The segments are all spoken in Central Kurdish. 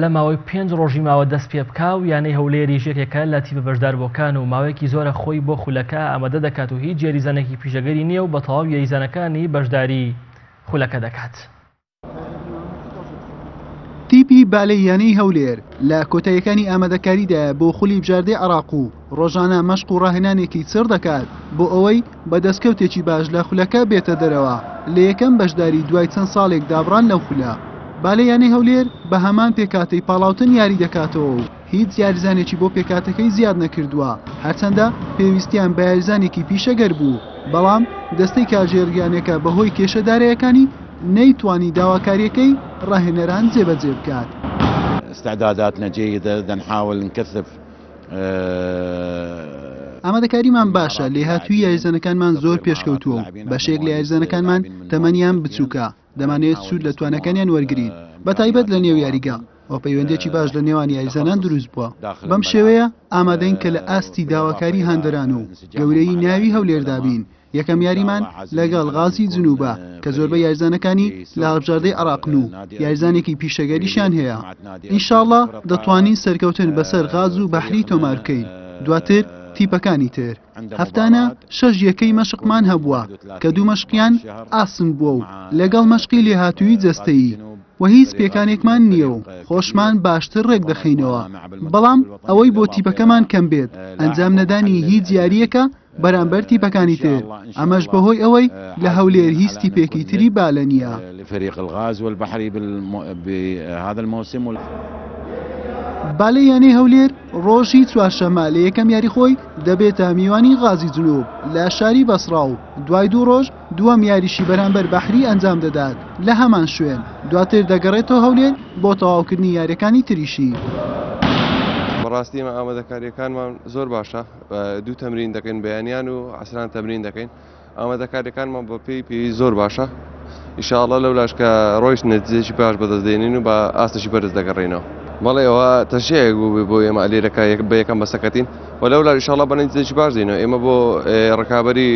لە ماوەی 5 ڕۆژی ماوە دەست پێ بکاو یانەی هەولێری ژێکێکە لە تیپە بەشداربووەکان و ماوەیەکی زۆرە خۆی بۆ خولەکە ئامادە دەکات و هیچ یاریزانێکی پیشەگەری نییە و بە تەواو یاریزانەکانی بەشداری خولەکە دەکات. تیپی بالەی یانەی هەولێر لە کۆتاییەکانی ئامادەکاریدا بۆ خولی بژاردەی عێراق و ڕۆژانە مەشق و ڕاهێنانێکی چڕ دەکات بۆ ئەوەی بە دەستکەوتێکی باش لە خولەکە بێتە دەرەوە لە یەکەم بەشداری دوای چەند ساڵێک دابڕان لەو خولە. بالەی یانەی هەولێر بە هەمان پێکاتەی پاڵاوتن یاری دەکاتەوە و هیچ یاریزانێکی بۆ پێکاتەکەی زیاد نەکردووە، هەرچەندە پێویستیان بە یاریزانێکی پیشەگەر بوو، بەڵام دەستەی کاژێرگیانەکە بەهۆی کێشەدارەیەکانی نەیتوانی داواکاریەکەی ڕاهێنەران جێبەجێ بکات. استعداداتنا جيدة نحاول نكثف ئامادەکاریمان باشە، لێهاتووی یاریزانەکانمان زۆر پێشکەوتووە و بەشێک لە یاریزانەکانمان تەمەنیان بچووکە، دەمانێت سوود لە توانەکانیان وەرگین بە تایبەت لە نێو یاریگا ئەو پەیوەندێکی باش لە نێوان یاریزانان دروست بووە. بەم شێوەیە ئامادەین کە لە ئاستی داواکاری هەندەران و گەورەی ناوی هەولێر دابین. یەکەم یاریمان لەگەڵ غازی جنوبە کە زۆربەی یاریزانەکانی لە هەڵبژاردەی عێراقن و یاریزانێکی پیشەگەریشان هەیە. ئینشاءڵڵا دەتوانین سەرکەوتن بەسەر غاز و بەحری تۆمار بکەین. دواتر تیپەکانی تر هەفتانە 6 یەکەی مەشقمان هەبووە کە 2 مەشقیان ئاسن بووە و لەگەڵ مەشقی لێهاتووی جەستەیی و هیچ پێکانێکمان نییە و خۆشمان باشتر ڕێک دەخینەوە، بەڵام ئەوەی بۆ تیپەکەمان کەم بێت ئەنجام نەدانی هیچ یاریەکە بەرامبەر تیپەکانی تر، ئەمەش بەهۆی ئەوەی لە هەولێر هیچ تیپێکی تری بالە نییە. بالەی یانەی هەولێر ڕۆژی چوارشەممە لە یەکەم یاری خۆی دەبێتە میوانی غازی جنوب لە شاری بەسڕا و دوای 2 ڕۆژ دووەم یاریشی بەرامبەر بەحری ئەنجام دەدات لە هەمان شوێن، دواتر دەگەڕێتەوە هەولێر بۆ تەواوکردنی یاریەکانی تریشی. بەڕاستی ئێمە ئامادەکاریەکانمان زۆر باشە، 2 تەمرین دەکەین بەیانیان و عەسران تەمرین دەکەین. ئامادەکاریەکانمان بە پێی زۆر باشە. ئینشاءڵڵا لەولاش کە ڕۆیشت نەتیجەیەکی باش بەدەستدێنین و بە ئاستەشی بەرز دەگەڕێنەوە. بەڵێ ئەوە تەشەیەک بوو بۆ ئێمە ئەلێرەکە بە یەکەم بەسەکەتین و لەولا ئینشاءڵڵا بە نەتیجەیەکی باش دێنەوە. ئێمە بۆ ڕکابەری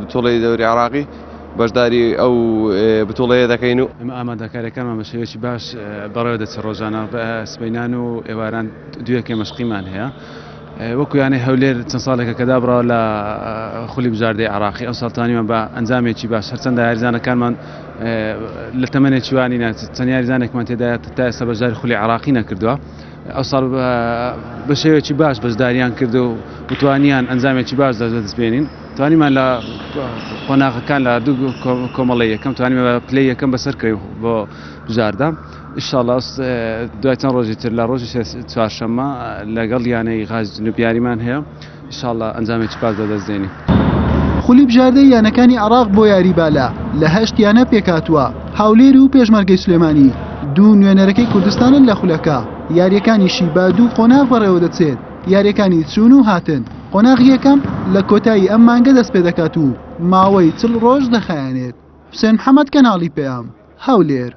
بتوڵەی دەوری عێراقی بەشداری ئەو بتوڵەیە دەکەین و ئێمە ئامادەکاریەکانمان بە شێوەیەکی باش بەڕێوە دەچێت ڕۆژانە بە سبەینان و ئێواران 2 یەکەی مەشقیمان هەیە. وەکو یانەی هەولێر چەند ساڵێکە کە دابڕەوە لە خولی بژاردەی عێراقی ئەو ساڵ توانیمان بە ئەنجامێکی باش هەرچەندە یاریزانەکانمان لە تەمەنێکی وانی چەند یاریزانێکمان تێدایە تا ئێستا بەشداری خولی عێراقی نەکردووە. ئەو ساڵ بە شێوەیەکی باش بەشداریان کرد و توانیان ئەنجامێکی باش دەستبێنین. توانیمان لە قۆناغەکان لە 2 کۆمەڵی یەکەم توانیمە بە پلەی یەکەم بەسەرکەوی بۆ بژاردە. ئینشاءڵڵا دوای چەند ڕۆژی تر لە ڕۆژی چوارشەممە لەگەڵ یانەی غازی جنوب یاریمان هەیە، ئینشاءڵڵا ئەنجامێکی باش دەدەستێنین. خولی بژاردەی یانەکانی عێراق بۆ یاری بالا لە 8 یانە پێکاتووە. هەولێر و پێشمەرگەی سلێمانی 2 نوێنەرەکەی کوردستانن لە خولەکە. یاریەکانیشی با 2 قۆناغ بەڕێوە دەچێت، یاریەکانی چوون و هاتن. قۆناغی یەکەم لە کۆتایی ئەم مانگە دەست پێ دەکات و ماوەی 40 ڕۆژ دەخایەنێت. حوسێن محەممەد کەناڵی پێیام هەولێر.